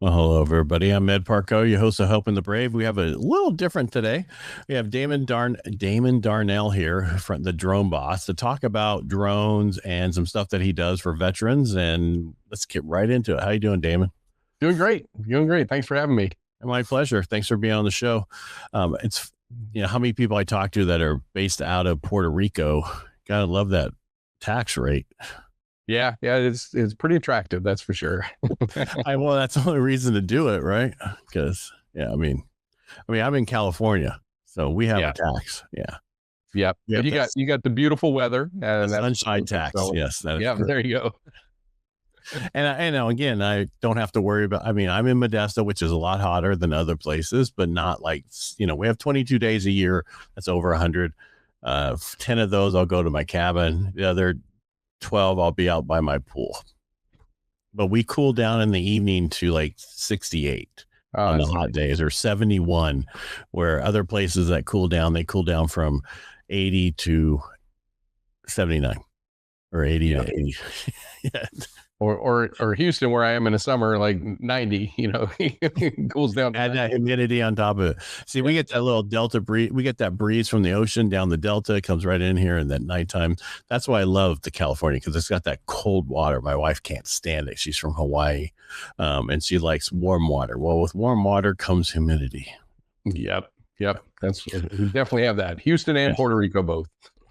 Well, hello, everybody. I'm Ed Parcaut, your host of Helping the Brave. We have a little different today. We have Damon Darnall here from the drone boss to talk about drones and some stuff that he does for veterans. And let's get right into it. How you doing, Damon? Doing great. Doing great. Thanks for having me. My pleasure. Thanks for being on the show. It's how many people I talk to that are based out of Puerto Rico. Gotta love that tax rate. Yeah, it's pretty attractive, that's for sure. Well, that's the only reason to do it, right? Because I'm in California, so we have a Yeah. tax. Yeah. Yep. Yep. But you got the beautiful weather, The and that's sunshine tax. so Yes, that is yeah, correct. there you go. And again, I don't have to worry about. I'm in Modesto, which is a lot hotter than other places, but not like we have 22 days a year. That's over 100. 10 of those I'll go to my cabin. The other 12 I'll be out by my pool. But we cool down in the evening to like 68 on the That's hot nice. days, or 71, where other places that cool down, they cool down from 80 to 79 or 80 Yeah. to 80. Yeah. Or Houston, where I am in the summer, like 90, it cools down to Add that 90. humidity on top of it. See, we get that little delta breeze. We get that breeze from the ocean down the delta. It comes right in here in that nighttime. That's why I love the California, because it's got that cold water. My wife can't stand it. She's from Hawaii, and she likes warm water. Well, with warm water comes humidity. Yep. Yep. We definitely have that. Houston and Yes. Puerto Rico both.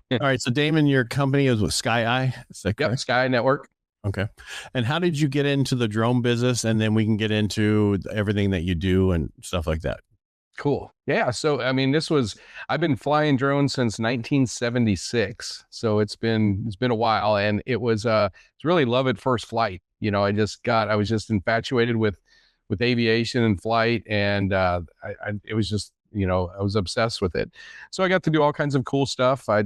All right. So, Damon, your company is with Sky Eye. Is that Yep. correct? Sky Network. Okay. And how did you get into the drone business? And then we can get into everything that you do and stuff like that. Cool. Yeah. So, I've been flying drones since 1976. So it's been a while, and it's really love at first flight. I was just infatuated with aviation and flight. And, it was just, I was obsessed with it. So I got to do all kinds of cool stuff. I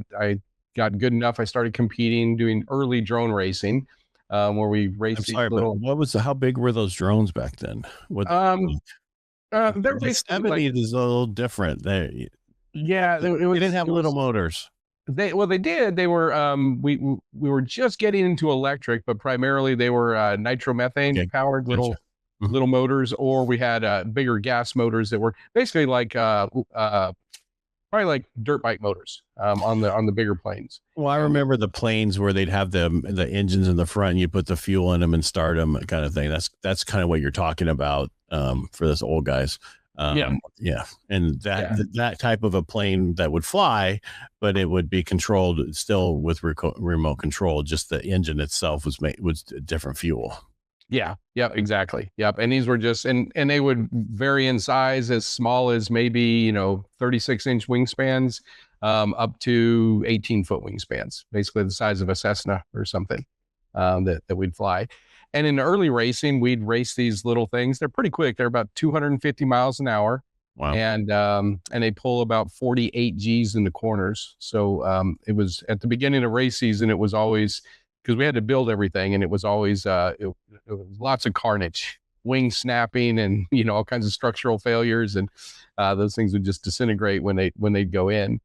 got good enough. I started competing, doing early drone racing, where we I'm raced these sorry, but little, how big were those drones back then? What um, they're the basically like, 70s is a little different. They yeah, it didn't was, have it little was, motors. they did. They were we were just getting into electric, but primarily they were nitromethane Okay, powered gotcha. Mhm. little motors, or we had bigger gas motors that were basically like probably like dirt bike motors on the bigger planes. Well, I And remember the planes where they'd have the engines in the front, and you put the fuel in them and start them, kind of thing. That's kind of what you're talking about, for this old guys. yeah, Yeah, and yeah, that type of a plane that would fly, but it would be controlled still with remote control. Just the engine itself was different fuel. yeah, yeah, exactly. Yep. And these were just and they would vary in size as small as maybe 36-inch wingspans, up to 18-foot wingspans, basically the size of a Cessna or something, that we'd fly. And in early racing, we'd race these little things. They're pretty quick. They're about 250 miles an hour, Wow. and they pull about 48 Gs in the corners. So it was at the beginning of race season. It was always, because we had to build everything, and it was always it was lots of carnage, wing snapping, and all kinds of structural failures, and those things would just disintegrate when they'd go in.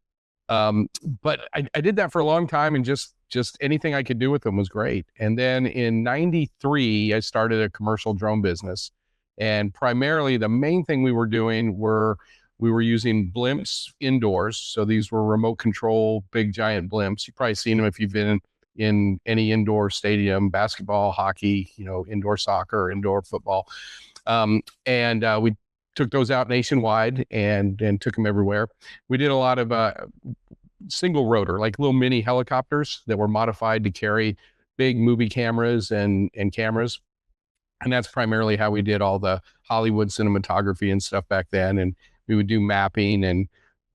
But I did that for a long time, and just anything I could do with them was great. And then in '93, I started a commercial drone business, and primarily the main thing we were using blimps indoors. So these were remote control, big giant blimps. You've probably seen them if you've been in any indoor stadium, basketball, hockey, indoor soccer, indoor football. And we took those out nationwide and took them everywhere. We did a lot of single rotor, like little mini helicopters that were modified to carry big movie cameras and cameras. And that's primarily how we did all the Hollywood cinematography and stuff back then. And we would do mapping and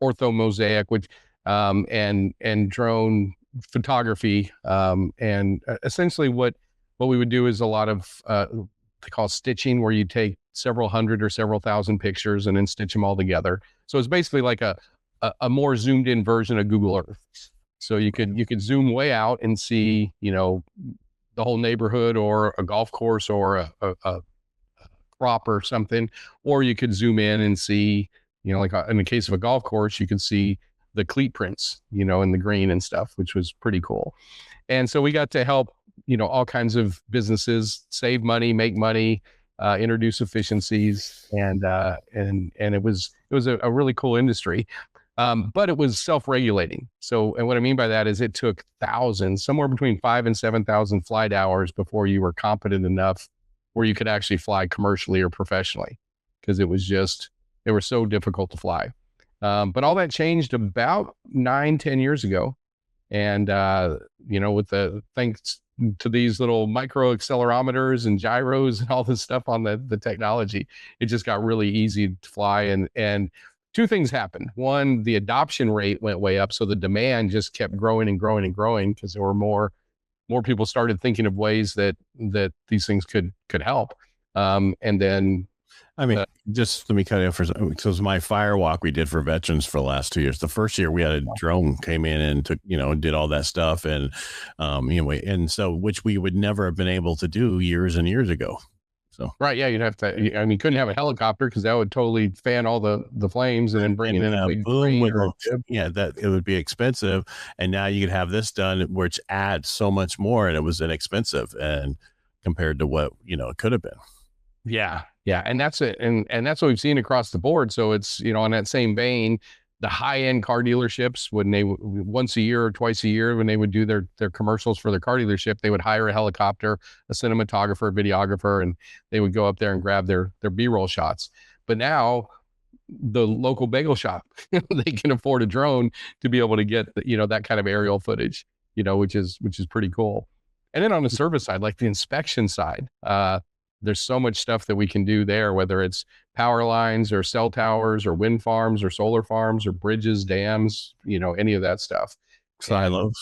ortho mosaic, which and drone photography. And essentially what we would do is a lot of they call stitching, where you take several hundred or several thousand pictures and then stitch them all together. So it's basically like a more zoomed in version of Google Earth. So you could zoom way out and see, the whole neighborhood or a golf course or a crop or something, or you could zoom in and see, like in the case of a golf course, you could see the cleat prints, in the green and stuff, which was pretty cool. And so we got to help, all kinds of businesses save money, make money, introduce efficiencies, and it was a really cool industry. But it was self-regulating. So, and what I mean by that is it took thousands, somewhere between 5,000 and 7,000 flight hours before you were competent enough where you could actually fly commercially or professionally, because they were so difficult to fly. But all that changed about 9, 10 years ago. And, with the thanks to these little micro accelerometers and gyros and all this stuff on the technology, it just got really easy to fly. And two things happened. One, the adoption rate went way up. So the demand just kept growing and growing and growing because there were more people started thinking of ways that these things could help. And then I mean, just let me cut you off for a second. Because my fire walk we did for veterans for the last 2 years. The first year we had a drone came in and took, did all that stuff. And, and so, which we would never have been able to do years and years ago. So, right. Yeah. You'd have to, you couldn't have a helicopter because that would totally fan all the flames and then bring it in a big boom with that it would be expensive. And now you could have this done, which adds so much more. And it was inexpensive and compared to what, it could have been. Yeah. Yeah. And that's it. And that's what we've seen across the board. So it's, on that same vein, the high end car dealerships, when they once a year or twice a year, when they would do their commercials for their car dealership, they would hire a helicopter, a cinematographer, videographer, and they would go up there and grab their B-roll shots. But now the local bagel shop, they can afford a drone to be able to get that kind of aerial footage, which is pretty cool. And then on the service side, like the inspection side, there's so much stuff that we can do there, whether it's power lines or cell towers or wind farms or solar farms or bridges, dams, any of that stuff. Silos.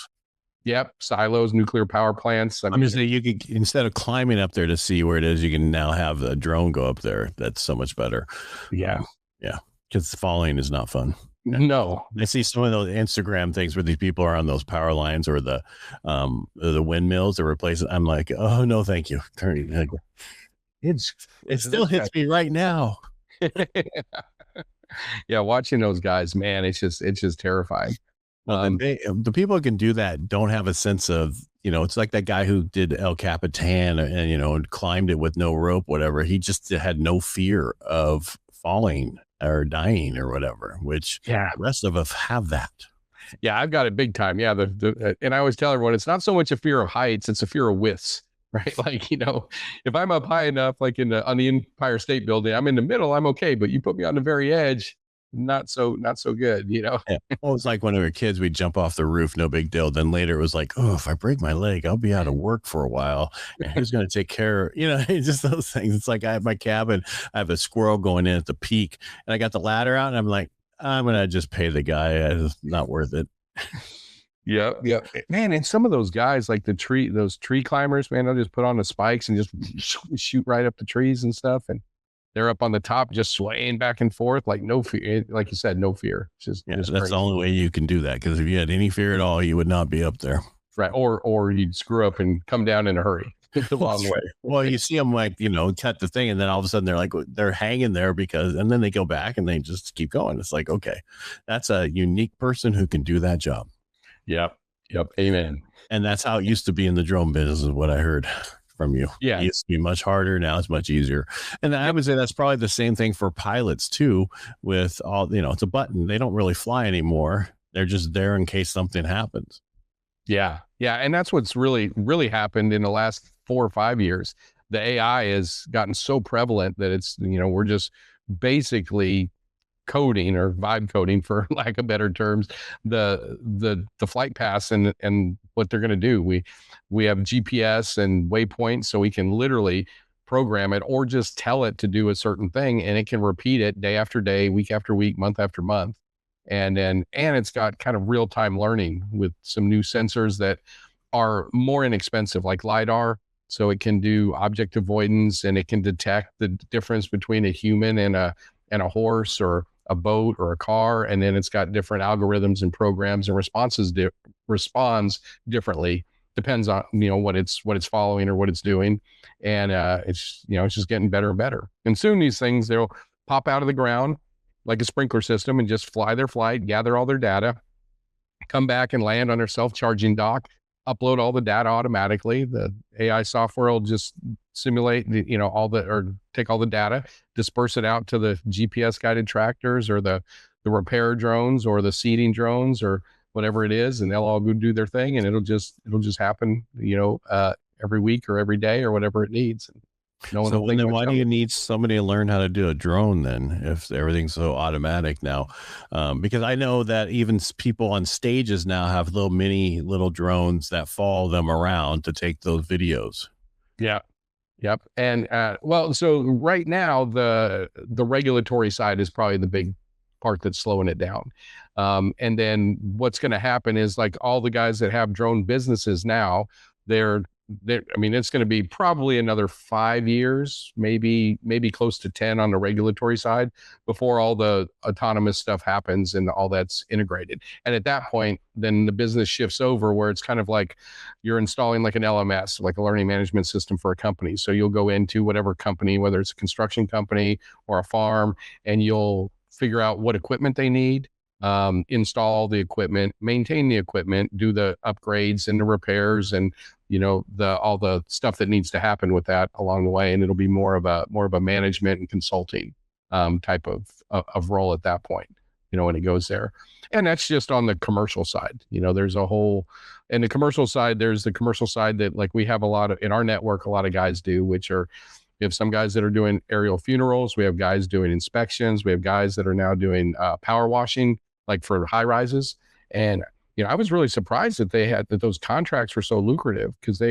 Yep. Silos, nuclear power plants. I'm just saying, you could, instead of climbing up there to see where it is, you can now have a drone go up there. That's so much better. Yeah. Yeah. Because falling is not fun. No. I see some of those Instagram things where these people are on those power lines or the windmills to replace it. I'm like, oh no, thank you. It still hits me right now. Yeah, watching those guys, man, it's just terrifying. Well, the people who can do that don't have a sense of, it's like that guy who did El Capitan and, and climbed it with no rope, whatever. He just had no fear of falling or dying or whatever, which the rest of us have that. Yeah, I've got it big time. Yeah. And I always tell everyone, it's not so much a fear of heights, it's a fear of widths. Right. Like, if I'm up high enough, like on the Empire State Building, I'm in the middle, I'm okay. But you put me on the very edge, not so good, Yeah. Well, it's like when we were kids, we'd jump off the roof, no big deal. Then later it was like, oh, if I break my leg, I'll be out of work for a while. And who's going to take care? Just those things. It's like I have my cabin, I have a squirrel going in at the peak, and I got the ladder out, and I'm like, I'm going to just pay the guy. It's not worth it. Yeah. Man, and some of those guys, like those tree climbers, man, they'll just put on the spikes and just shoot right up the trees and stuff. And they're up on the top, just swaying back and forth, like no fear. Like you said, no fear. Just that's crazy. The only way you can do that. Because if you had any fear at all, you would not be up there. Right. Or you'd screw up and come down in a hurry. The long way. Well, you see them like, cut the thing, and then all of a sudden they're hanging there and then they go back and they just keep going. It's like, okay, that's a unique person who can do that job. Yep. Amen. And that's how it used to be in the drone business, is what I heard from you. Yeah. It used to be much harder. Now it's much easier. And I would say that's probably the same thing for pilots too, with all, it's a button. They don't really fly anymore. They're just there in case something happens. Yeah. And that's what's really, really happened in the last 4 or 5 years. The AI has gotten so prevalent that it's, we're just basically coding or vibe coding, for lack of better terms, the flight paths and what they're going to do. We have GPS and waypoints, so we can literally program it or just tell it to do a certain thing, and it can repeat it day after day, week after week, month after month. And it's got kind of real-time learning with some new sensors that are more inexpensive, like LiDAR. So it can do object avoidance, and it can detect the difference between a human and a horse or a boat or a car. And then it's got different algorithms and programs and responds differently. Depends on, what it's following or what it's doing. And it's just getting better and better. And soon these things, they'll pop out of the ground like a sprinkler system and just fly their flight, gather all their data, come back and land on their self-charging dock, upload all the data automatically. The AI software will just simulate, all the, or take all the data, disperse it out to the GPS guided tractors or the repair drones or the seeding drones or whatever it is, and they'll all go do their thing, and it'll just happen, every week or every day or whatever it needs. And no one So will think then much why do of you it. need somebody to learn how to do a drone then if everything's so automatic now? Because I know that even people on stages now have little drones that follow them around to take those videos. Yeah. Yep. And well, so right now the regulatory side is probably the big part that's slowing it down. And then what's going to happen is like all the guys that have drone businesses now, they're I mean, it's going to be probably another 5 years, maybe close to 10 on the regulatory side before all the autonomous stuff happens and all that's integrated. And at that point, then the business shifts over where it's kind of like you're installing like an LMS, like a learning management system for a company. So you'll go into whatever company, whether it's a construction company or a farm, and you'll figure out what equipment they need, install the equipment, maintain the equipment, do the upgrades and the repairs, and the all the stuff that needs to happen with that along the way. And it'll be more of a management and consulting type of role at that point, when it goes there. And that's just on the commercial side. There's a whole, and the commercial side, there's the commercial side that like we have a lot of in our network, a lot of guys do, which are, we have some guys that are doing aerial funerals. We have guys doing inspections. We have guys that are now doing power washing, like for high rises. And I was really surprised that those contracts were so lucrative, because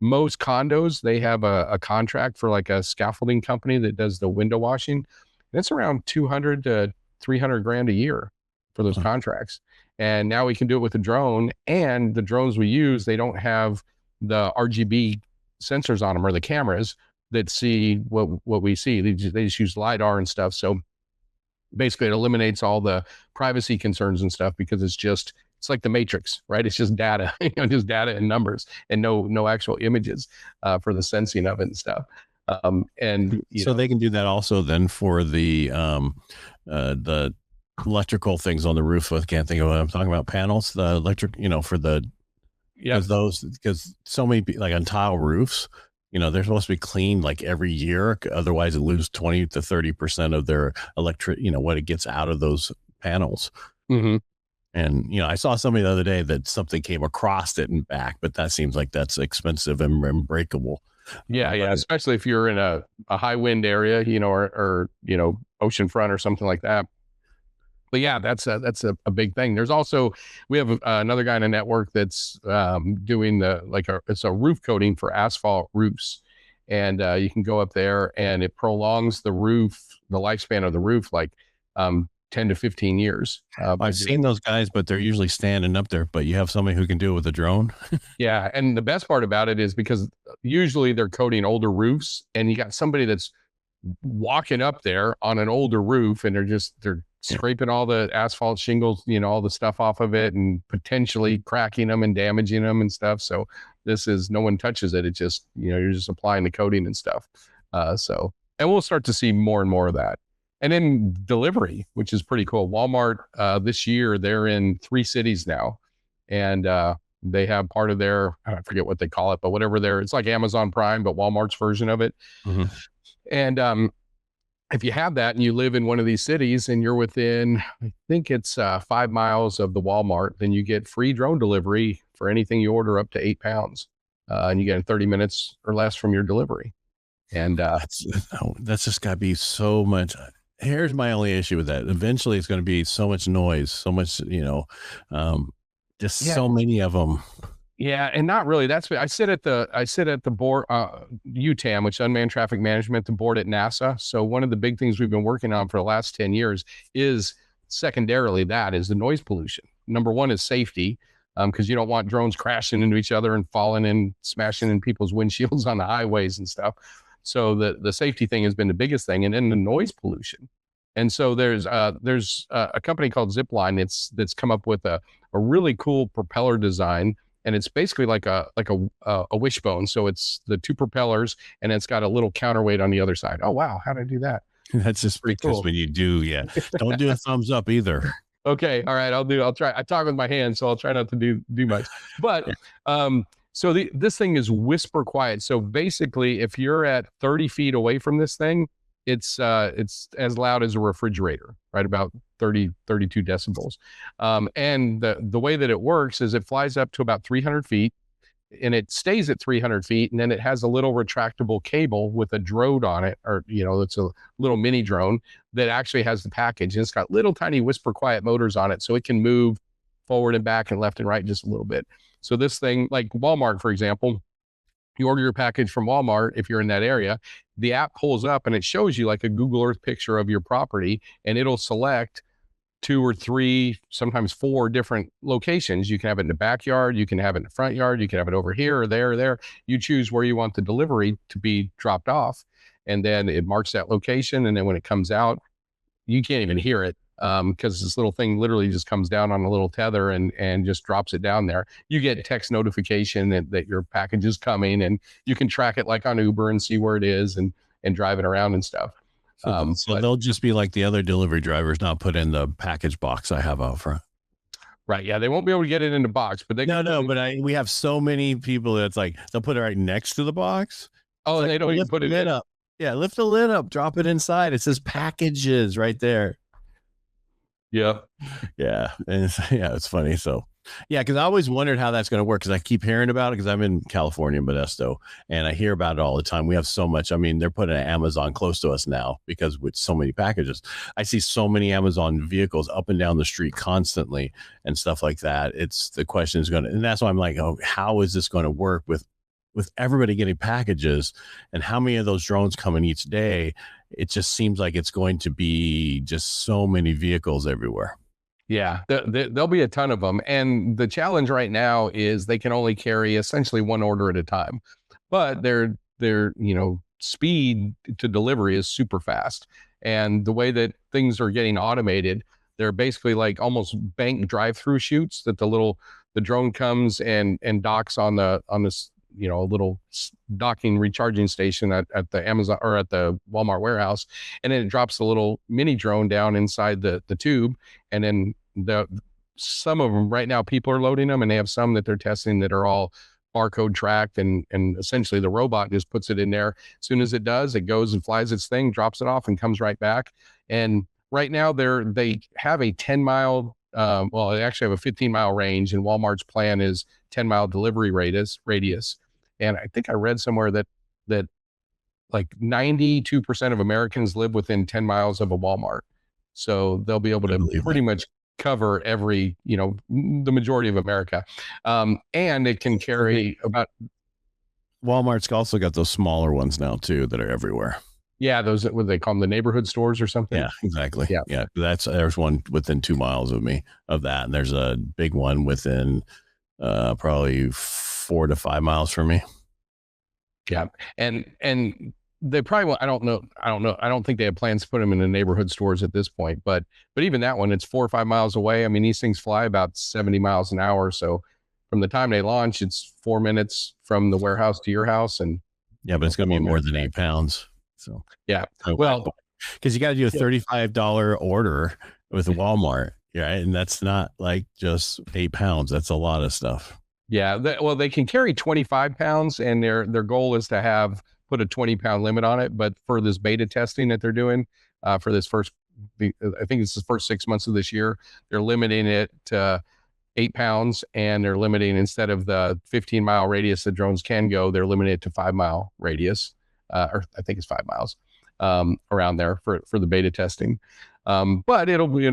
most condos, they have a contract for like a scaffolding company that does the window washing. And it's around 200 to 300 grand a year for those Huh. contracts. And now we can do it with a drone, and the drones we use, they don't have the RGB sensors on them or the cameras that see what we see. They just use LiDAR and stuff. So basically it eliminates all the privacy concerns and stuff, because it's like the Matrix, right? It's just data, just data and numbers, and no actual images for the sensing of it and stuff. And So they can do that also then for the electrical things on the roof. I can't think of what I'm talking about. Panels, the electric, for the, yeah, because so many like on tile roofs, they're supposed to be cleaned like every year. Otherwise, it loses 20 to 30% of their electric, what it gets out of those panels. mm-hmm. And, I saw somebody the other day that something came across it and back, but that seems like that's expensive and breakable. Yeah, But especially if you're in a high wind area, or oceanfront or something like that. But yeah, that's a big thing. There's also, we have another guy in a network that's doing it's a roof coating for asphalt roofs, and you can go up there and it prolongs the lifespan of the roof, like 10 to 15 years. I've seen those guys, but they're usually standing up there. But you have somebody who can do it with a drone. Yeah, and the best part about it is because usually they're coating older roofs, and you got somebody that's walking up there on an older roof, and they're scraping all the asphalt shingles, all the stuff off of it, and potentially cracking them and damaging them and stuff. So no one touches it. It just, you're just applying the coating and stuff. And we'll start to see more and more of that. And then delivery, which is pretty cool. Walmart, this year, they're in 3 cities now, and they have part of their, I forget what they call it, but it's like Amazon Prime, but Walmart's version of it. Mm-hmm. And if you have that and you live in one of these cities and you're within, I think it's 5 miles of the Walmart, then you get free drone delivery for anything you order up to 8 pounds. And you get in 30 minutes or less from your delivery. And that's just got to be so much. Here's my only issue with that. Eventually it's going to be so much noise, so much, so many of them. Yeah, and not really. That's what I sit at the board, UTAM, which is Unmanned Traffic Management, the board at NASA. So one of the big things we've been working on for the last 10 years is secondarily is the noise pollution. Number one is safety, because you don't want drones crashing into each other and falling and smashing in people's windshields on the highways and stuff. So the safety thing has been the biggest thing, and then the noise pollution. And so there's a company called Zipline that's come up with a really cool propeller design, and it's basically like a wishbone. So it's the 2 propellers, and it's got a little counterweight on the other side. Oh wow, how did I do that? That's just Pretty because cool. when you do, don't do a thumbs up either. Okay, all right, I'll try. I talk with my hands, so I'll try not to do much. But Yeah. so this thing is whisper quiet. So basically, if you're at 30 feet away from this thing, it's as loud as a refrigerator, right? About 30, 32 decibels. And the way that it works is it flies up to about 300 feet and it stays at 300 feet, and then it has a little retractable cable with a drone on it, or it's a little mini drone that actually has the package, and it's got little tiny whisper quiet motors on it, so it can move forward and back and left and right just a little bit. So this thing, like Walmart, for example, you order your package from Walmart if you're in that area, the app pulls up and it shows you like a Google Earth picture of your property, and it'll select two or three, sometimes four different locations. You can have it in the backyard, you can have it in the front yard, you can have it over here or there or there. You choose where you want the delivery to be dropped off, and then it marks that location. And then when it comes out, you can't even hear it because this little thing literally just comes down on a little tether and just drops it down there. You get text notification that your package is coming, and you can track it like on Uber and see where it is and drive it around and stuff. So they'll just be like the other delivery drivers, not put in the package box I have out front. Right. Yeah. They won't be able to get it in the box, but they No, but we have so many people that's like, they'll put it right next to the box. Oh, and they don't even put it in. Up. Yeah. Lift the lid up, drop it inside. It says packages right there. Yeah. Yeah. And it's funny. So, yeah, because I always wondered how that's going to work, because I keep hearing about it, because I'm in California, Modesto, and I hear about it all the time. We have so much. I mean, they're putting Amazon close to us now because with so many packages. I see so many Amazon vehicles up and down the street constantly and stuff like that. It's the question is going to, and that's why I'm like, oh, how is this going to work with everybody getting packages, and how many of those drones coming each day? It just seems like it's going to be just so many vehicles everywhere. Yeah, there'll be a ton of them. And the challenge right now is they can only carry essentially one order at a time, but their speed to delivery is super fast. And the way that things are getting automated, they're basically like almost bank drive-through chutes that the drone comes and docks on this little docking recharging station at the Amazon or at the Walmart warehouse, and then it drops the little mini drone down inside the tube, and then some of them right now people are loading them, and they have some that they're testing that are all barcode tracked, and essentially the robot just puts it in there. As soon as it does, it goes and flies its thing, drops it off, and comes right back. And right now they have a 10-mile well, they actually have a 15-mile range, and Walmart's plan is 10-mile delivery radius. And I think I read somewhere that like 92% of Americans live within 10 miles of a Walmart. So they'll be able to pretty much cover every, the majority of America. And it can carry about. Walmart's also got those smaller ones now too that are everywhere. Yeah, those, what they call them, the neighborhood stores or something. Yeah, exactly. Yeah. There's one within 2 miles of me of that, and there's a big one within probably 4 to 5 miles from me. Yeah, and they probably won't, I don't know. I don't think they have plans to put them in the neighborhood stores at this point. But even that one, it's 4 or 5 miles away. I mean, these things fly about 70 miles an hour. So from the time they launch, it's 4 minutes from the warehouse to your house. And yeah, but it's going to be more than 8 pounds. So yeah, well, because you got to do a $35 order with Walmart, right? And that's not like just 8 pounds. That's a lot of stuff. Yeah, well, they can carry 25 pounds, and their goal is to put a 20-pound limit on it. But for this beta testing that they're doing for this I think it's the first 6 months of this year, they're limiting it to 8 pounds, and they're limiting, instead of the 15-mile radius that drones can go, they're limiting it to 5-mile radius, or I think it's 5 miles around there for the beta testing. But it'll be,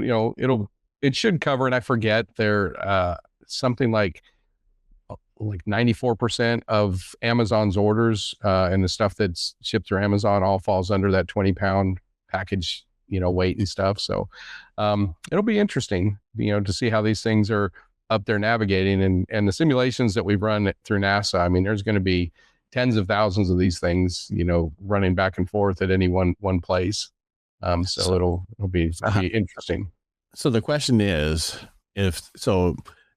it should cover, and I forget, they're something like 94% of Amazon's orders and the stuff that's shipped through Amazon all falls under that 20-pound package, weight and stuff. So it'll be interesting, to see how these things are up there navigating, and the simulations that we've run through NASA. I mean, there's going to be tens of thousands of these things, running back and forth at any one place. So it'll be interesting. So the question is,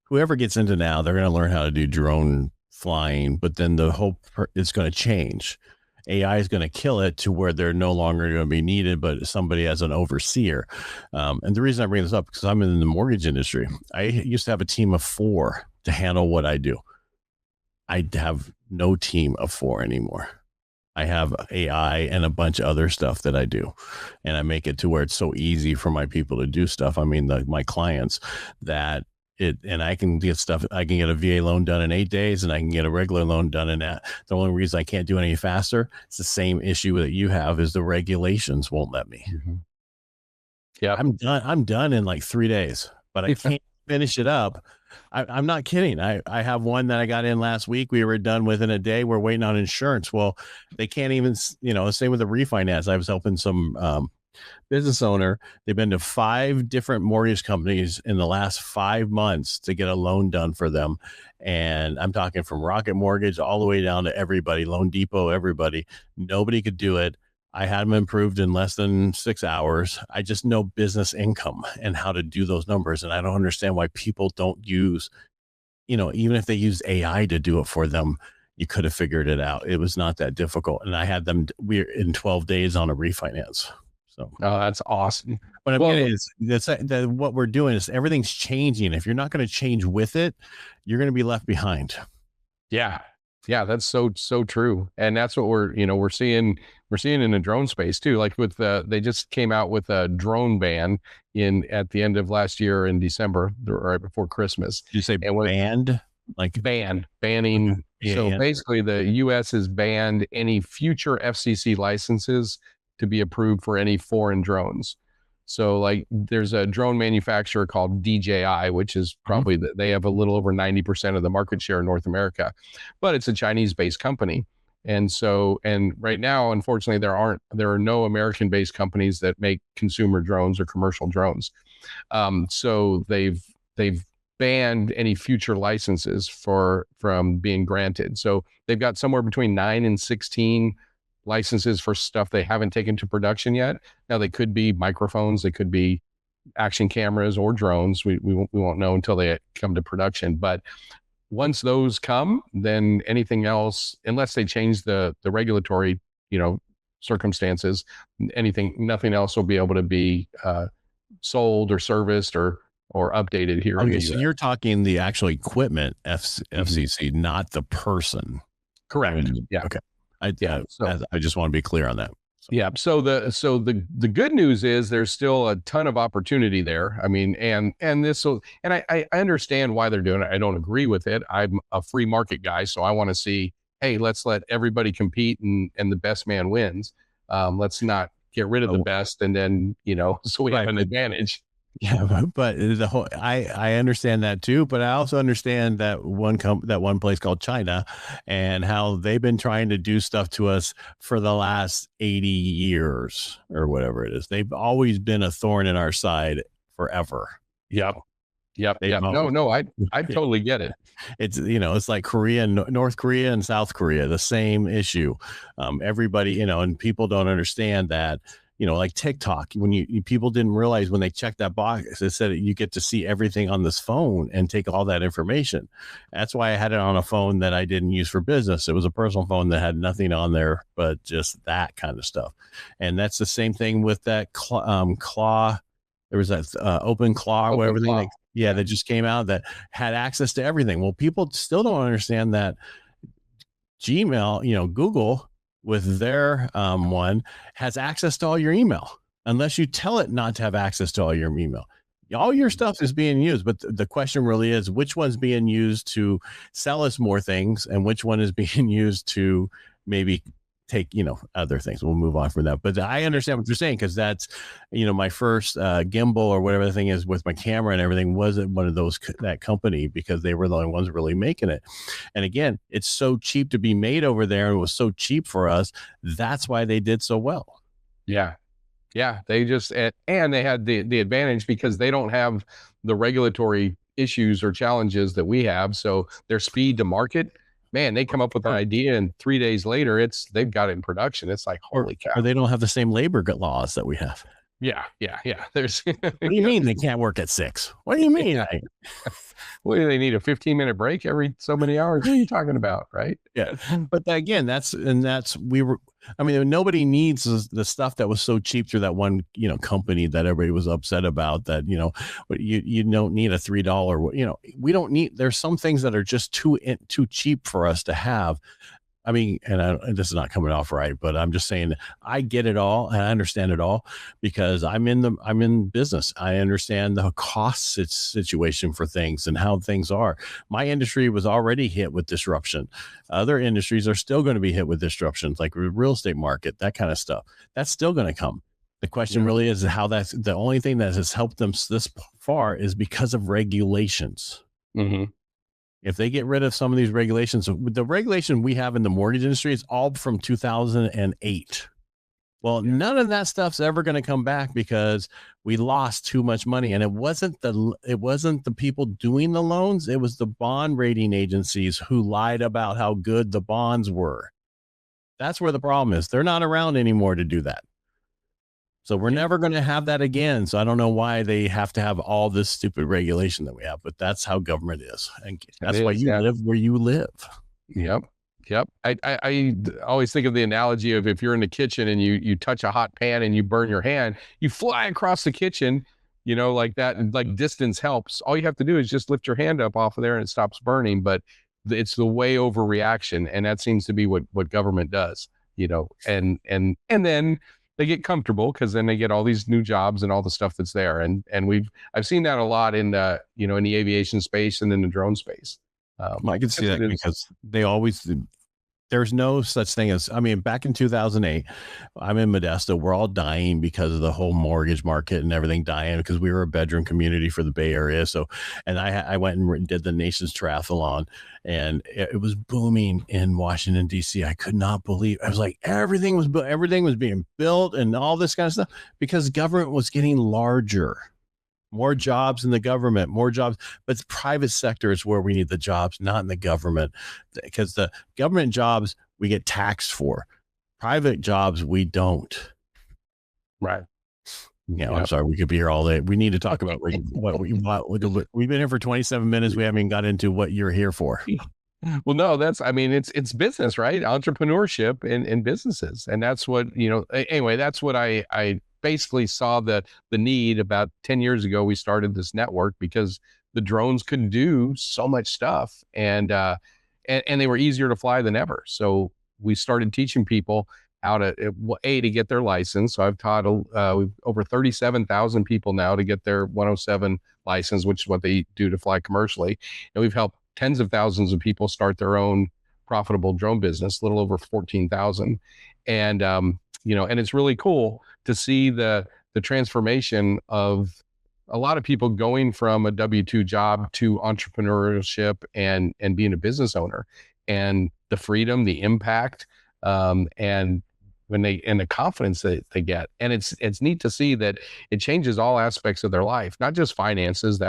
whoever gets into now, they're going to learn how to do drone flying, but then the hope is going to change. AI is going to kill it to where they're no longer going to be needed, but somebody as an overseer. And the reason I bring this up, because I'm in the mortgage industry, I used to have a team of 4 to handle what I do. I have no team of 4 anymore. I have AI and a bunch of other stuff that I do, and I make it to where it's so easy for my people to do stuff. I mean, my clients that and I can get stuff. I can get a VA loan done in 8 days, and I can get a regular loan done in that. The only reason I can't do it any faster, it's the same issue that you have, is the regulations won't let me. Mm-hmm. Yeah, I'm done in like 3 days, but I can't finish it up. I'm not kidding. I have one that I got in last week. We were done within a day. We're waiting on insurance. Well, they can't even, same with the refinance. I was helping some business owner. They've been to 5 different mortgage companies in the last 5 months to get a loan done for them. And I'm talking from Rocket Mortgage all the way down to everybody, Loan Depot, everybody. Nobody could do it. I had them improved in less than 6 hours. I just know business income and how to do those numbers. And I don't understand why people don't use, even if they use AI to do it for them, you could have figured it out. It was not that difficult. And I had them, we're in 12 days on a refinance. So, oh, that's awesome. What I'm getting is what we're doing is everything's changing. If you're not going to change with it, you're going to be left behind. Yeah. Yeah, that's so true. And that's what we're seeing in the drone space too. Like with they just came out with a drone ban at the end of last year in December, right before Christmas. Did you say banned? Like banning. Yeah, so basically the US has banned any future FCC licenses to be approved for any foreign drones. So like there's a drone manufacturer called DJI, which is probably they have a little over 90% of the market share in North America, but it's a Chinese based company. And right now, unfortunately, there are no American based companies that make consumer drones or commercial drones. So they've banned any future licenses from being granted. So they've got somewhere between 9 and 16 licenses for stuff they haven't taken to production yet. Now they could be microphones, they could be action cameras or drones. We won't know until they come to production. But once those come, then anything else, unless they change the regulatory, circumstances, nothing else will be able to be sold or serviced or updated here in the US. So you're talking the actual equipment, FCC, not the person. Correct. Yeah. Okay. I just want to be clear on that. So. Yeah. So the good news is there's still a ton of opportunity there. I mean, and I understand why they're doing it. I don't agree with it. I'm a free market guy, so I want to see, hey, let's let everybody compete and the best man wins. Let's not get rid of the best and then so we have an advantage. Yeah, but the whole I understand that too, but I also understand that one place called China and how they've been trying to do stuff to us for the last 80 years or whatever it is. They've always been a thorn in our side forever. Yep. No, I totally get it. It's it's like Korea and North Korea and South Korea, the same issue. Everybody, and people don't understand that. Like TikTok, when people didn't realize when they checked that box, it said you get to see everything on this phone and take all that information. That's why I had it on a phone that I didn't use for business. It was a personal phone that had nothing on there but just that kind of stuff. And that's the same thing with that claw. There was that open claw or whatever thing. That just came out that had access to everything. Well, people still don't understand that Gmail, Google, with their one, has access to all your email unless you tell it not to have access to all your email. All your stuff is being used, but the question really is which one's being used to sell us more things and which one is being used to maybe take other things. We'll move on from that, but I understand what you're saying, because that's my first gimbal or whatever the thing is with my camera and everything wasn't one of that company, because they were the only ones really making it. And again, it's so cheap to be made over there, and it was so cheap for us. That's why they did so well. Yeah they just and they had the advantage because they don't have the regulatory issues or challenges that we have, so their speed to market, man, they come up with an idea and 3 days later they've got it in production. It's like, holy cow. Or they don't have the same labor laws that we have. Yeah. There's What do you mean they can't work at 6? What do you mean? yeah. What do they need, a 15-minute break every so many hours? What are you talking about, right? Yeah. But again, I mean, nobody needs the stuff that was so cheap through that one, company that everybody was upset about that, you don't need a $3, we don't need, there's some things that are just too cheap for us to have. I mean, and this is not coming off right, but I'm just saying I get it all and I understand it all because I'm in business. I understand the cost situation for things and how things are. My industry was already hit with disruption. Other industries are still going to be hit with disruptions, like the real estate market, that kind of stuff. That's still going to come. The question Yeah. really is how that's the only thing that has helped them this far is because of regulations. Mm-hmm. If they get rid of some of these regulations, the regulation we have in the mortgage industry is all from 2008. Well, none of that stuff's ever going to come back because we lost too much money. And it wasn't the people doing the loans. It was the bond rating agencies who lied about how good the bonds were. That's where the problem is. They're not around anymore to do that. So we're never going to have that again. So I don't know why they have to have all this stupid regulation that we have, but that's how government is. And that's why you live where you live. Yep. I always think of the analogy of if you're in the kitchen and you touch a hot pan and you burn your hand, you fly across the kitchen, like that, and like distance helps. All you have to do is just lift your hand up off of there and it stops burning. But it's the way overreaction. And that seems to be what government does, and then they get comfortable because then they get all these new jobs and all the stuff that's there. And I've seen that a lot in in the aviation space and in the drone space. I can see that because there's no such thing as, I mean, back in 2008, I'm in Modesto. We're all dying because of the whole mortgage market and everything dying because we were a bedroom community for the Bay Area. So, and I went and did the nation's triathlon and it was booming in Washington, D.C. I could not believe, I was like, everything was being built and all this kind of stuff because government was getting larger. More jobs in the government, more jobs, but the private sector is where we need the jobs, not in the government, because the government jobs we get taxed for, private jobs we don't. Right. I'm sorry, we could be here all day. We need to talk about what we want. We've been here for 27 minutes. We haven't got into what you're here for. Well, no, it's business, right? Entrepreneurship in businesses. And that's what, anyway, that's what I basically saw the need about 10 years ago. We started this network because the drones could do so much stuff and they were easier to fly than ever. So we started teaching people how to get their license. So I've taught we've over 37,000 people now to get their 107 license, which is what they do to fly commercially. And we've helped tens of thousands of people start their own profitable drone business, a little over 14,000. And, and it's really cool to see the transformation of a lot of people going from a W-2 job to entrepreneurship and being a business owner, and the freedom, the impact, and the confidence that they get. And it's neat to see that it changes all aspects of their life, not just finances,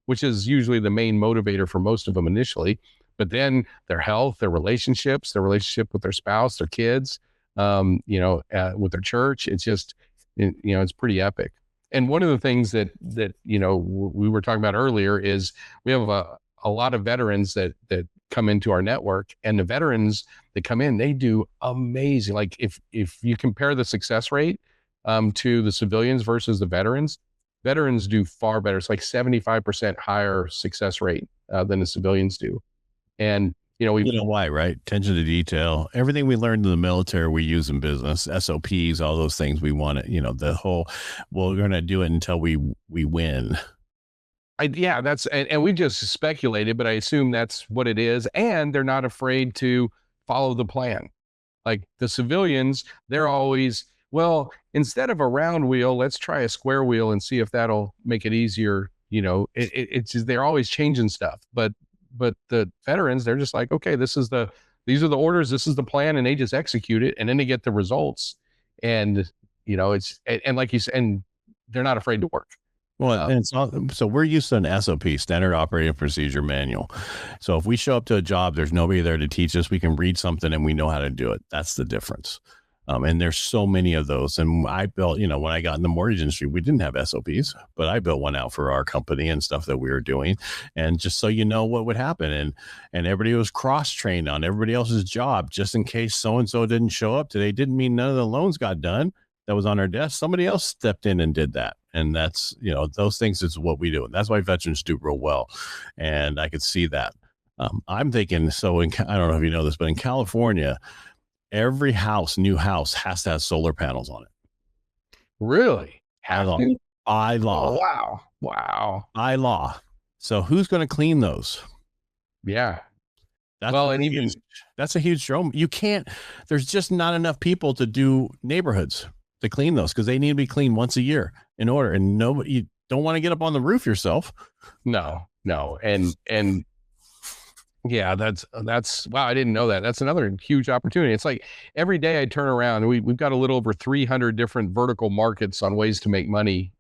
which is usually the main motivator for most of them initially, but then their health, their relationship with their spouse, their kids, with their church. It's just, it's pretty epic. And one of the things that we were talking about earlier is we have a lot of veterans that come into our network, and the veterans that come in, they do amazing. Like if you compare the success rate to the civilians versus the veterans do far better. It's like 75% higher success rate than the civilians do. And you know why, right? Attention to detail. Everything we learned in the military, we use in business. SOPs, all those things. We want it. The whole. Well, we're going to do it until we win. That's and we just speculated, but I assume that's what it is. And they're not afraid to follow the plan. Like the civilians, they're always, well, instead of a round wheel, let's try a square wheel and see if that'll make it easier. It's just, they're always changing stuff. But the veterans, they're just like, okay, these are the orders, this is the plan, and they just execute it, and then they get the results. And it's and like you said, and they're not afraid to work. Well, and so we're used to an SOP, standard operating procedure manual. So if we show up to a job, there's nobody there to teach us. We can read something and we know how to do it. That's the difference. And there's so many of those. And I built, when I got in the mortgage industry, we didn't have SOPs, but I built one out for our company and stuff that we were doing. And just so you know what would happen. And everybody was cross-trained on everybody else's job, just in case so-and-so didn't show up today. Didn't mean none of the loans got done that was on our desk. Somebody else stepped in and did that. And that's, those things is what we do. And that's why veterans do real well. And I could see that. I'm thinking, I don't know if you know this, but in California, every new house has to have solar panels on it. Really? By law. By law. Oh, wow. By law. So who's going to clean those? Yeah. That's a huge drum. You can't, there's just not enough people to do neighborhoods to clean those because they need to be cleaned once a year in order. And you don't want to get up on the roof yourself. No. And yeah, that's wow. I didn't know that. That's another huge opportunity. It's like every day I turn around, we've got a little over 300 different vertical markets on ways to make money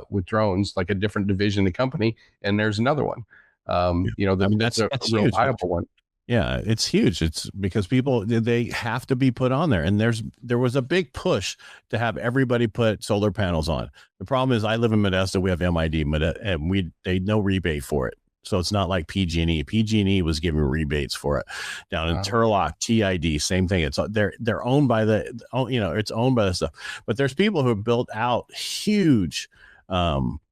with drones, like a different division of the company. And there's another one. That's a real huge. viable one. Yeah, it's huge. It's because people, they have to be put on there. And there was a big push to have everybody put solar panels on. The problem is I live in Modesto. We have MID, and they no rebate for it. So it's not like PG&E. PG&E was giving rebates for it. Down in Turlock, TID, same thing. It's they're owned by it's owned by the stuff. But there's people who have built out huge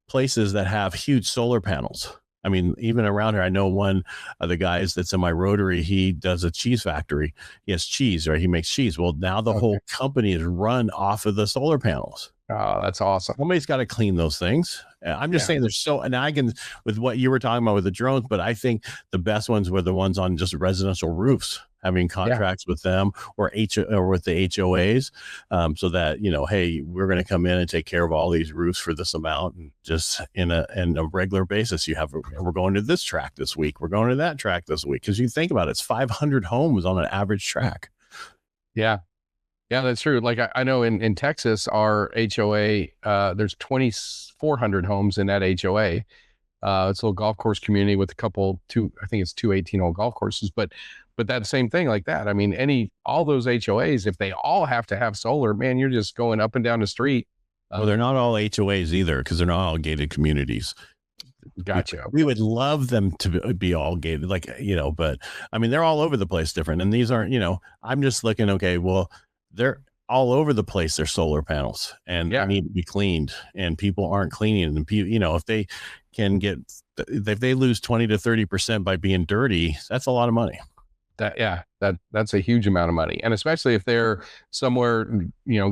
places that have huge solar panels. I mean, even around here, I know one of the guys that's in my Rotary, he does a cheese factory. He has cheese, right? He makes cheese. Well, now the whole company is run off of the solar panels. Oh, that's awesome. Somebody's got to clean those things. I'm just saying and I can, with what you were talking about with the drones, but I think the best ones were the ones on just residential roofs, having contracts with them or with the HOAs, so that, hey, we're going to come in and take care of all these roofs for this amount. And just in a regular basis, we're going to this track this week. We're going to that track this week. Cause you think about it, it's 500 homes on an average track. Yeah. Yeah, that's true. Like I know in Texas, our HOA, there's 2,400 homes in that HOA. It's a little golf course community with I think it's two 18-hole golf courses, but that same thing like that. I mean, all those HOAs, if they all have to have solar, man, you're just going up and down the street. Well, they're not all HOAs either, because they're not all gated communities. Gotcha. We would love them to be all gated, but I mean, they're all over the place different. And these aren't, I'm just looking, okay, well, they're all over the place. They're solar panels and they need to be cleaned, and people aren't cleaning them. If they lose 20 to 30% by being dirty, that's a lot of money. That's a huge amount of money. And especially if they're somewhere,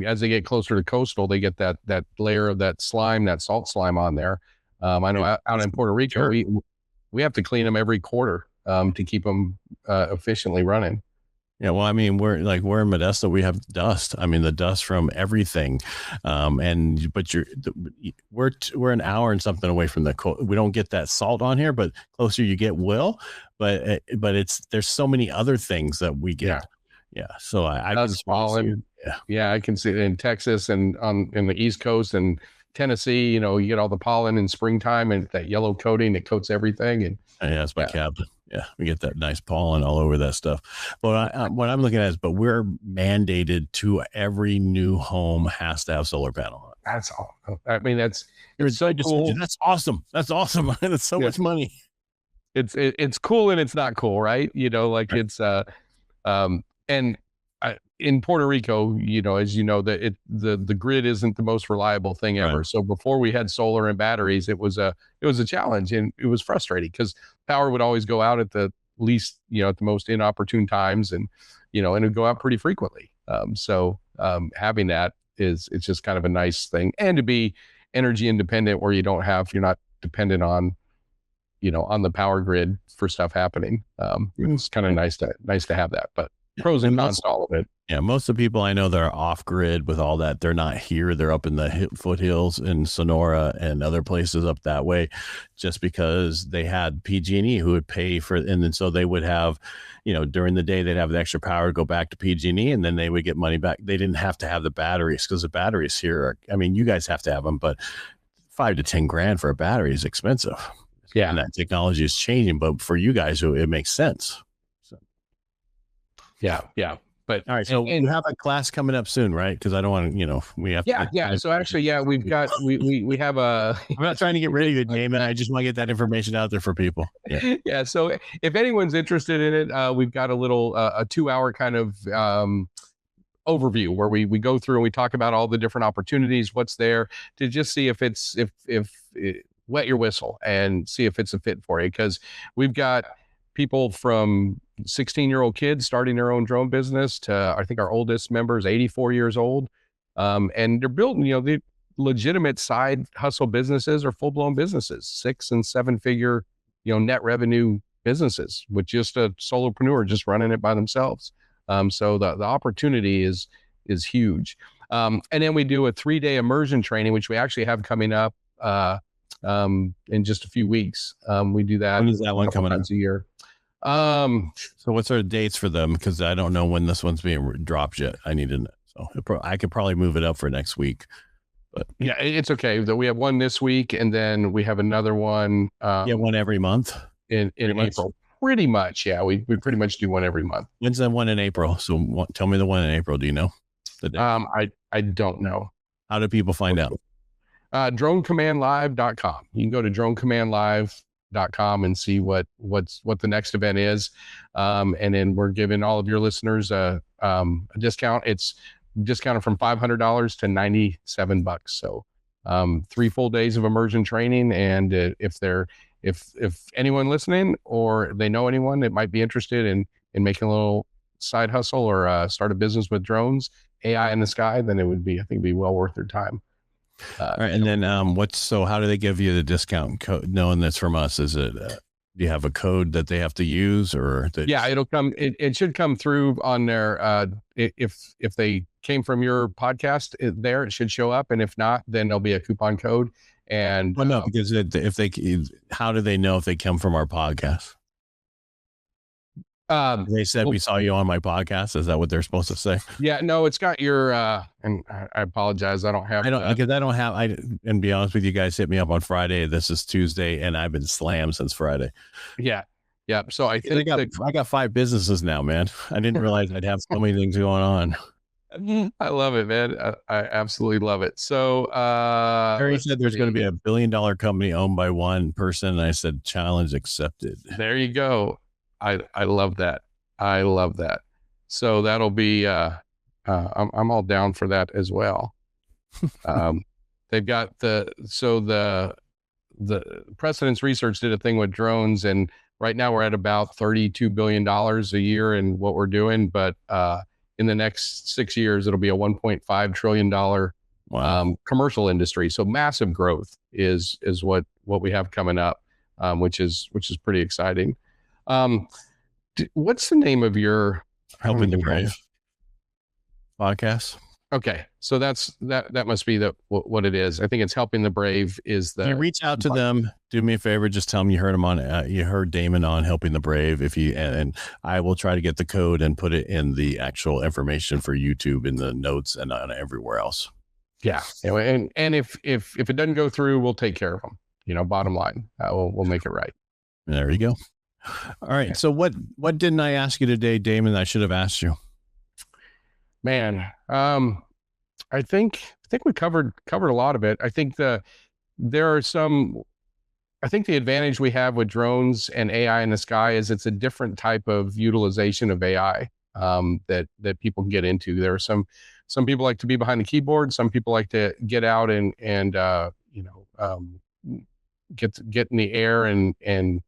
as they get closer to coastal, they get that layer of that salt slime on there. I know out in Puerto Rico, we have to clean them every quarter to keep them efficiently running. Yeah, well, I mean, we're in Modesto. We have dust. I mean, the dust from everything, but we're an hour and something away from we don't get that salt on here, but closer you get, but there's so many other things that we get. Yeah. So I can pollen. Yeah, I can see it in Texas and in the East Coast and Tennessee. You get all the pollen in springtime and that yellow coating that coats everything. And that's my cabin. Yeah, we get that nice pollen all over that stuff. But what I'm looking at is, we're mandated to every new home has to have solar panel. That's all. I mean, it's so cool. That's awesome. That's awesome. It's so much money. It's cool and it's not cool, right? It's and in Puerto Rico, as you know, the grid isn't the most reliable thing ever. Right. So before we had solar and batteries, it was a challenge, and it was frustrating because power would always go out at the least, at the most inopportune times, and and it'd go out pretty frequently. Having that it's just kind of a nice thing, and to be energy independent where you're not dependent on on the power grid for stuff happening. It's kind of nice to have that, but pros and cons to all of it. Yeah, most of the people I know that are off grid with all that, they're not here. They're up in the foothills in Sonora and other places up that way, just because they had PG&E who would pay for, and then so they would have, during the day they'd have the extra power to go back to PG&E, and then they would get money back. They didn't have to have the batteries, because the batteries here are, you guys have to have them, but $5 to $10,000 for a battery is expensive. Yeah, and that technology is changing, but for you guys, it makes sense. So. Yeah. But All right. So you have a class coming up soon, right? Because I don't want to, we have to. yeah. So actually, yeah, we've got we have a. I'm not trying to get rid of you, Damon. I just want to get that information out there for people. Yeah. Yeah. So if anyone's interested in it, we've got a little a 2 hour kind of overview where we go through and we talk about all the different opportunities, what's there, to just see if it's if it, wet your whistle and see if it's a fit for you, because we've got people from 16-year-old kids starting their own drone business to, I think our oldest member is 84 years old, and they're building the legitimate side hustle businesses or full-blown businesses, 6 and 7 figure net revenue businesses with just a solopreneur just running it by themselves. So the opportunity is huge. And then we do a 3-day immersion training, which we actually have coming up in just a few wews. We do that. When is that one coming up? A year. So what sort of dates for them? Because I don't know when this one's being dropped yet. I need to know. So I could probably move it up for next week. But yeah, it's okay. We have one this week, and then we have another one. One every month in April. Pretty much, yeah. We pretty much do one every month. When's that one in April? So tell me the one in April. Do you know the day? I don't know. How do people find out? dronecommandlive.com. You can go to dronecommandlive.com and see what the next event is. And then we're giving all of your listeners a discount. It's discounted from $500 to $97. So 3 full days of immersion training. And if anyone listening or they know anyone that might be interested in making a little side hustle or start a business with drones, AI in the sky, then I think it'd be well worth their time. All right. And then how do they give you the discount code knowing that's from us? Is it, do you have a code that they have to use or? Yeah, it'll come, it should come through on their, if they came from your podcast it should show up. And if not, then there'll be a coupon code. And well, no, because how do they know if they come from our podcast? They said we saw you on my podcast. Is that what they're supposed to say? Yeah, no, it's got your and I apologize. I don't have and be honest with you guys, hit me up on Friday. This is Tuesday and I've been slammed since Friday. Yeah. So I think I got 5 businesses now, man. I didn't realize I'd have so many things going on. I love it, man. I absolutely love it. So Harry said there's going to be a $1 billion company owned by one person. And I said, challenge accepted. There you go. I love that. I love that. So that'll be I'm all down for that as well. They've got the Precedence Research did a thing with drones, and right now we're at about $32 billion a year in what we're doing, but in the next 6 years it'll be a $1.5 trillion commercial industry. So massive growth is what we have coming up, which is pretty exciting. What's the name of your Helping the Brave podcast? Okay, so that must be what it is. I think it's Helping the Brave is the. You reach out to them. Do me a favor. Just tell them you heard him on. You heard Damon on Helping the Brave. And I will try to get the code and put it in the actual information for YouTube in the notes and on everywhere else. Yeah, and if it doesn't go through, we'll take care of them. Bottom line, we'll make it right. There you go. All right. Okay. So what didn't I ask you today, Damon? I should have asked you. Man, I think we covered a lot of it. I think the advantage we have with drones and AI in the sky is it's a different type of utilization of AI that people can get into. There are some people like to be behind the keyboard. Some people like to get out and get in the air and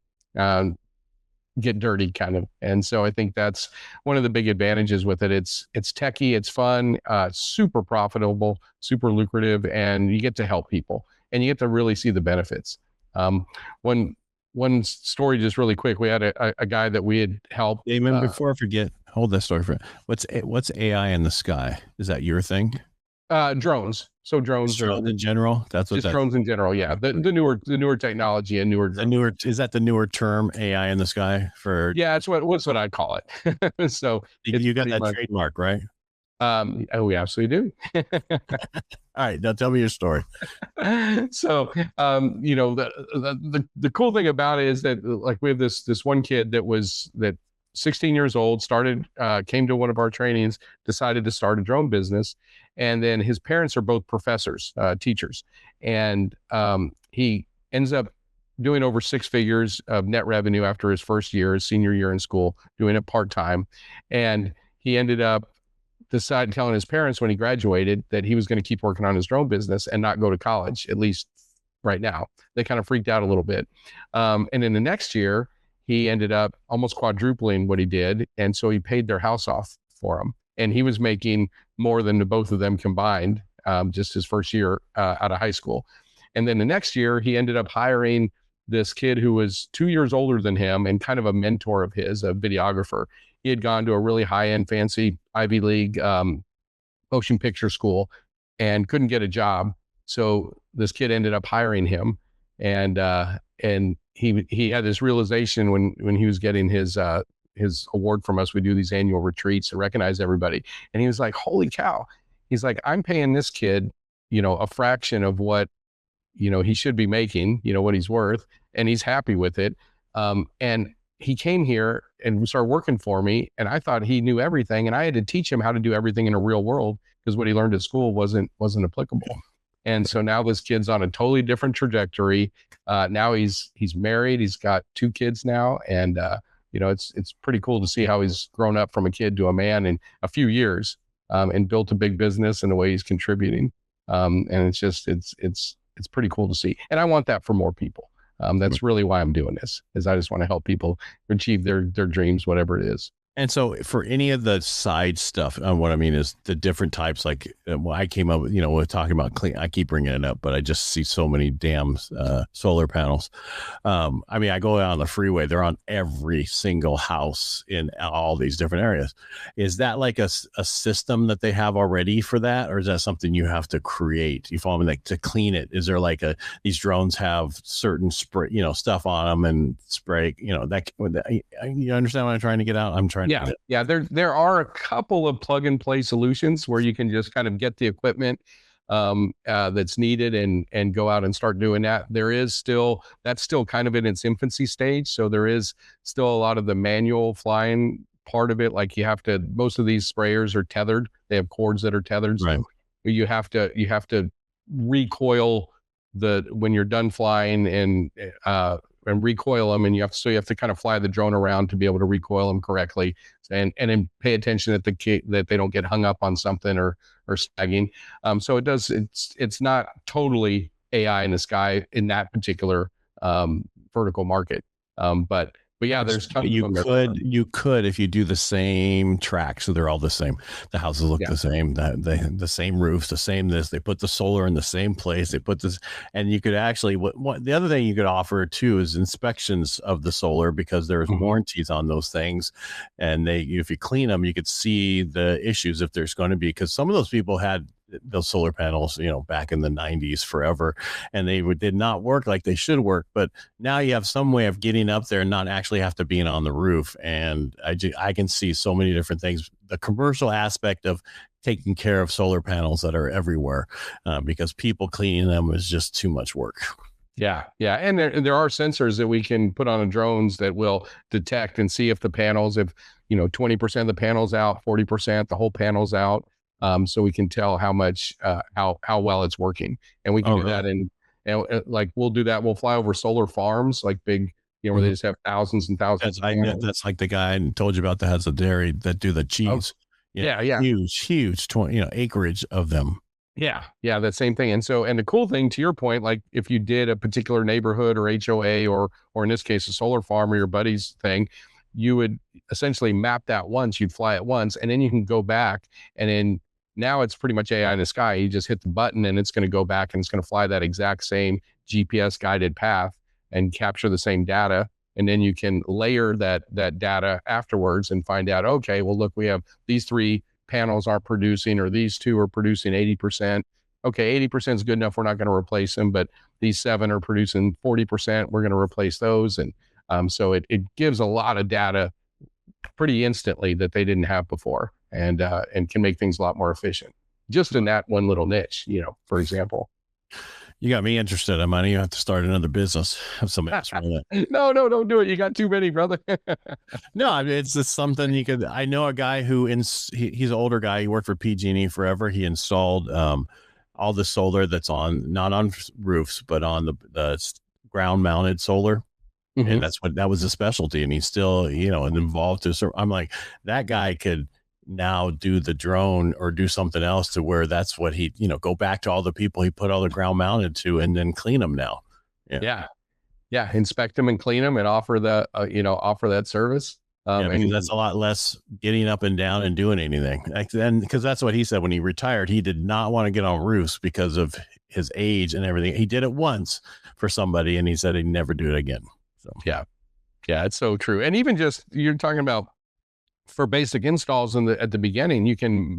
get dirty kind of. And so I think that's one of the big advantages with it. It's techie, it's fun, super profitable, super lucrative, and you get to help people and you get to really see the benefits. One story just really quick. We had a guy that we had helped. Damon, before I forget, hold that story for what's AI in the sky? Is that your thing? Drones. So drones in general. That's what drones in general. Yeah. The newer technology and newer. Is that the newer term, AI in the sky for? Yeah, that's what I call it. So you got that trademark, right? We absolutely do. All right, now tell me your story. So, the cool thing about it is that like we have this one kid that 16 years old, came to one of our trainings, decided to start a drone business. And then his parents are both professors, teachers. And he ends up doing over 6 figures of net revenue after his first year, his senior year in school, doing it part-time. And he ended up decided telling his parents when he graduated that he was going to keep working on his drone business and not go to college, at least right now. They kind of freaked out a little bit. And in the next year, he ended up almost quadrupling what he did. And so he paid their house off for him. And he was making more than the both of them combined, just his first year out of high school. And then the next year, he ended up hiring this kid who was 2 years older than him and kind of a mentor of his, a videographer. He had gone to a really high-end, fancy Ivy League motion picture school and couldn't get a job. So this kid ended up hiring him, and he had this realization when he was getting his award from us. We do these annual retreats to recognize everybody, and he was like, "Holy cow!" He's like, "I'm paying this kid, a fraction of what he should be making, what he's worth, and he's happy with it." And he came here and started working for me, and I thought he knew everything, and I had to teach him how to do everything in a real world because what he learned at school wasn't applicable. And so now this kid's on a totally different trajectory. Now he's married, he's got 2 kids now, and it's pretty cool to see how he's grown up from a kid to a man in a few years, and built a big business in the way he's contributing. And it's pretty cool to see, and I want that for more people. That's really why I'm doing this, is I just want to help people achieve their dreams, whatever it is. And so for any of the side stuff, what I mean is the different types, like I came up with, we're talking about clean, I keep bringing it up, but I just see so many damn solar panels. I mean, I go out on the freeway, they're on every single house in all these different areas. Is that like a system that they have already for that? Or is that something you have to create? You follow me? Like to clean it, is there like these drones have certain spray, stuff on them and spray, that you understand what I'm trying to get out? I'm trying. Yeah. There are a couple of plug and play solutions where you can just kind of get the equipment that's needed and go out and start doing that. That's still kind of in its infancy stage. So there is still a lot of the manual flying part of it. Like most of these sprayers are tethered. They have cords that are tethered. Right. So you have to recoil when you're done flying and recoil them, and you have to kind of fly the drone around to be able to recoil them correctly, and then pay attention that they don't get hung up on something or snagging. So it's not totally AI in the sky in that particular vertical market. But yeah, there's tons you of them. You could if you do the same track, so they're all the same. The houses look the same. The same roofs, the same this. They put the solar in the same place. They put this, and you could actually what the other thing you could offer too is inspections of the solar, because there's warranties on those things, and if you clean them, you could see the issues if there's going to be, because some of those people had those solar panels, back in the 90s forever, and they did not work like they should work. But now you have some way of getting up there and not actually have to be on the roof. And I can see so many different things. The commercial aspect of taking care of solar panels that are everywhere, because people cleaning them is just too much work. Yeah. And there are sensors that we can put on the drones that will detect and see if the panels, if 20% of the panel's out, 40%, the whole panel's out. So we can tell how much, how well it's working, and we can do that. And like we'll do that. We'll fly over solar farms, like big, where they just have thousands and thousands. That's like the guy I told you about that has a dairy that do the cheese. Yeah. Huge, 20, acreage of them. Yeah, that same thing. And the cool thing, to your point, like if you did a particular neighborhood or HOA or in this case a solar farm or your buddy's thing, you would essentially map that once. You'd fly it once, and then you can go back, and then now it's pretty much AI in the sky. You just hit the button and it's going to go back and it's going to fly that exact same GPS guided path and capture the same data. And then you can layer that data afterwards and find out, okay, well, look, we have these 3 panels aren't producing, or these 2 are producing 80%. Okay, 80% is good enough. We're not going to replace them, but these 7 are producing 40%. We're going to replace those. And so it gives a lot of data pretty instantly that they didn't have before, and can make things a lot more efficient just in that one little niche, for example. You got me interested. I might even have to start another business. Have somebody else run it. No, don't do it. You got too many, brother. No, I mean, it's just something you could. I know a guy who he's an older guy. He worked for PG&E forever. He installed all the solar that's on, not on roofs, but on the ground mounted solar. And Mhm. that was a specialty. And he's still, involved to. So I'm like, that guy could now do the drone or do something else to where that's what he, go back to all the people he put all the ground mounted to and then clean them now. Yeah. Yeah. Yeah. Inspect them and clean them and offer offer that service. Yeah, because that's a lot less getting up and down and doing anything. And because that's what he said when he retired, he did not want to get on roofs because of his age and everything. He did it once for somebody, and he said he'd never do it again. So yeah. Yeah. It's so true. And even just, you're talking about for basic installs at the beginning, you can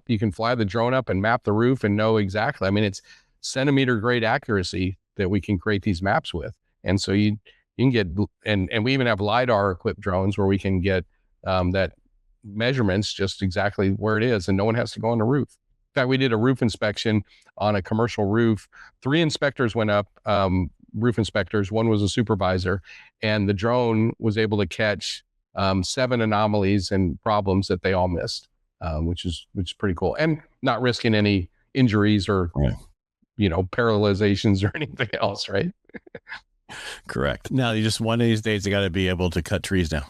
you can fly the drone up and map the roof and know exactly. I mean, it's centimeter grade accuracy that we can create these maps with. And so you can get, and we even have LiDAR equipped drones where we can get that measurements just exactly where it is, and no one has to go on the roof. In fact, we did a roof inspection on a commercial roof. 3 inspectors went up, roof inspectors. One was a supervisor, and the drone was able to catch 7 anomalies and problems that they all missed, which is pretty cool, and not risking any injuries or right. Paralyzations or anything else, right? Correct. Now, you just one of these days, you got to be able to cut trees down.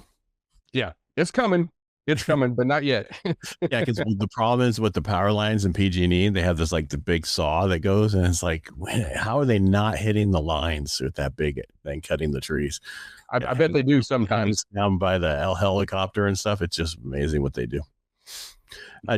Yeah, it's coming. It's coming, but not yet. Yeah, because the problem is with the power lines and PG&E, they have this like the big saw that goes, and it's like, how are they not hitting the lines with that big thing cutting the trees? I bet they do sometimes. Down by the helicopter and stuff. It's just amazing what they do.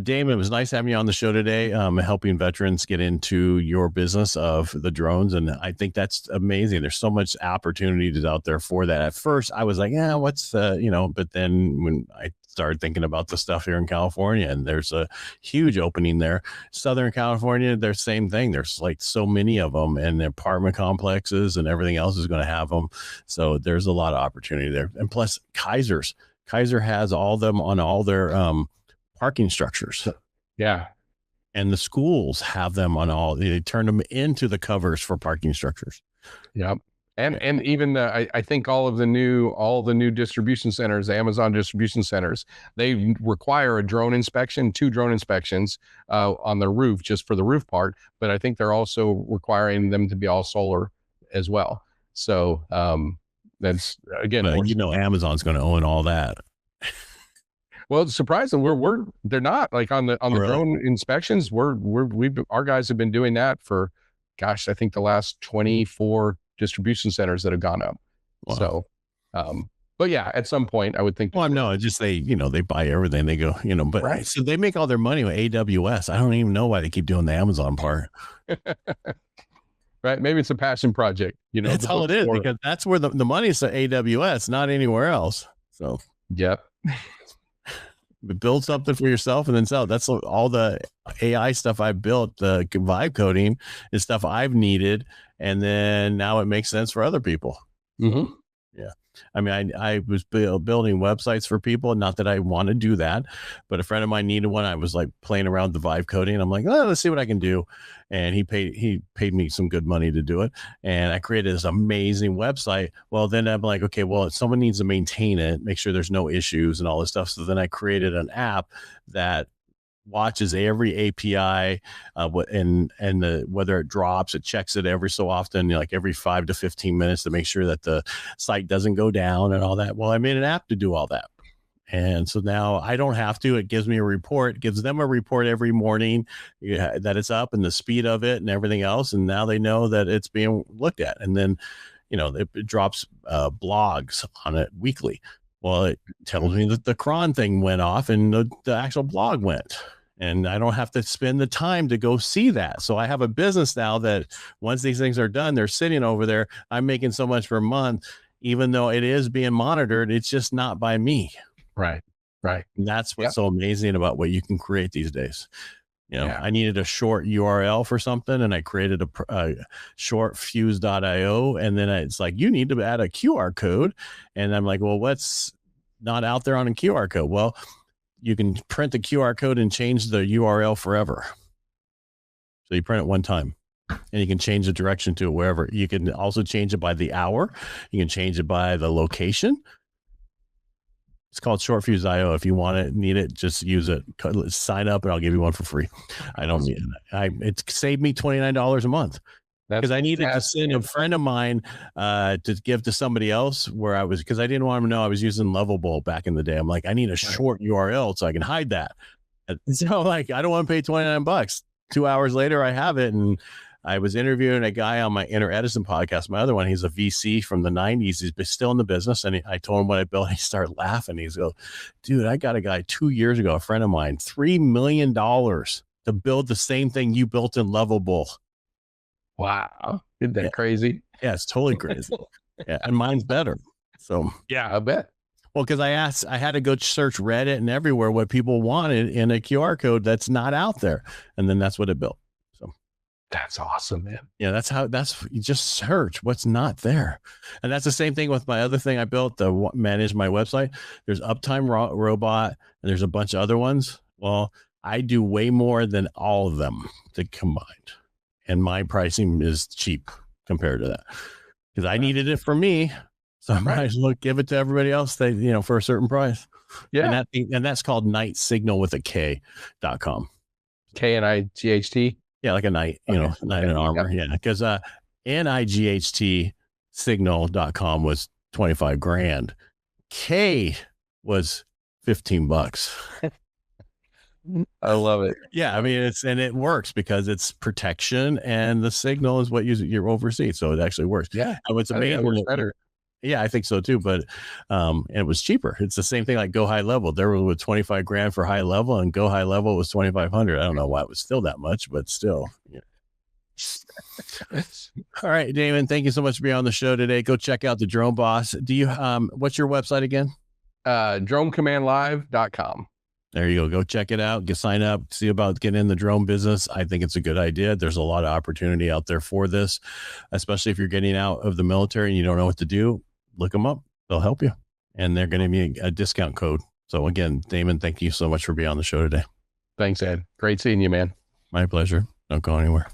Damon, it was nice having you on the show today, helping veterans get into your business of the drones. And I think that's amazing. There's so much opportunities out there for that. At first, I was like, yeah, what's but then when I started thinking about the stuff here in California, and there's a huge opening there. Southern California, there's same thing. There's like so many of them, and the apartment complexes and everything else is going to have them. So there's a lot of opportunity there. And plus, Kaiser has all of them on all their parking structures. Yeah. And the schools have them on they turn them into the covers for parking structures. Yeah. And even I think all the new distribution centers, Amazon distribution centers, they require a drone inspection, 2 drone inspections on the roof just for the roof part. But I think they're also requiring them to be all solar as well. So that's again, Amazon's going to own all that. Well, it's surprising. They're not like on the really? Drone inspections. Our guys have been doing that for, gosh, I think the last 24 distribution centers that have gone up. Wow. So, but yeah, at some point I would think. Well, no, it's just they buy everything. They go, but right. So they make all their money with AWS. I don't even know why they keep doing the Amazon part. Right? Maybe it's a passion project. That's all it is, because that's where the money is at AWS, not anywhere else. So, yep. Build something for yourself and then sell. That's all the AI stuff I built. The vibe coding is stuff I've needed, and then now it makes sense for other people. Mm-hmm. Yeah. I mean, I was building websites for people. Not that I want to do that, but a friend of mine needed one. I was like playing around with the vibe coding. I'm like, let's see what I can do. And he paid me some good money to do it. And I created this amazing website. Well, then I'm like, okay, well, someone needs to maintain it, make sure there's no issues and all this stuff. So then I created an app that watches every API and whether it drops, it checks it every so often, like every 5 to 15 minutes to make sure that the site doesn't go down and all that. Well, I made an app to do all that. And so now I don't have to. It gives me a report, it gives them a report every morning that it's up and the speed of it and everything else. And now they know that it's being looked at. And then, it drops blogs on it weekly. Well, it tells me that the cron thing went off and the actual blog went. And I don't have to spend the time to go see that. So I have a business now that once these things are done, they're sitting over there. I'm making so much per month, even though it is being monitored. It's just not by me. Right. Right. And that's what's so amazing about what you can create these days. I needed a short URL for something, and I created a short fuse.io. And then it's like, you need to add a QR code. And I'm like, well, what's not out there on a QR code? Well, you can print the QR code and change the URL forever. So you print it one time. and you can change the direction to it wherever. You can also change it by the hour. You can change it by the location. It's called Short Fuse IO. If you want it, need it, just use it. Sign up and I'll give you one for free. I don't need it. It saved me $29 a month because I needed to send a friend of mine to give to somebody else where I was, because I didn't want him to know I was using Lovable back in the day. I'm like, I need a short URL so I can hide that. So like, I don't want to pay $29. 2 hours later, I have it. And I was interviewing a guy on my Inner Edison podcast, my other one. He's a VC from the 90s. He's still in the business. And I told him what I built. He started laughing. He's go, dude, I got a guy 2 years ago, a friend of mine, $3 million to build the same thing you built in Lovable. Wow. Isn't that crazy? Yeah, it's totally crazy. Yeah, and mine's better. So yeah, I bet. Well, because I had to go search Reddit and everywhere what people wanted in a QR code that's not out there. And then that's what it built. So that's awesome, man. Yeah, you just search what's not there. And that's the same thing with my other thing I built to manage my website. There's Uptime Robot and there's a bunch of other ones. Well, I do way more than all of them combined. And my pricing is cheap compared to that because I needed it for me. So I might as well give it to everybody else for a certain price. Yeah. And that's called Night Signal with a K.com. KNIGHT. Yeah, like a night, night in armor. Yeah. Because NIGHT signal.com was 25 grand. K was $15. I love it. Yeah, I mean it works because it's protection and the signal is what you're overseas, so it actually works. Yeah, and what's amazing, better. Yeah, I think so too. But and it was cheaper. It's the same thing like Go High Level. There was 25 grand for High Level, and Go High Level was 2,500. I don't know why it was still that much, but still. Yeah. All right, Damon. Thank you so much for being on the show today. Go check out the Drone Boss. Do you what's your website again? DroneCommandLive.com. There you go. Go check it out. Sign up. See about getting in the drone business. I think it's a good idea. There's a lot of opportunity out there for this, especially if you're getting out of the military and you don't know what to do. Look them up. They'll help you. And they're going to be a discount code. So again, Damon, thank you so much for being on the show today. Thanks, Ed. Great seeing you, man. My pleasure. Don't go anywhere.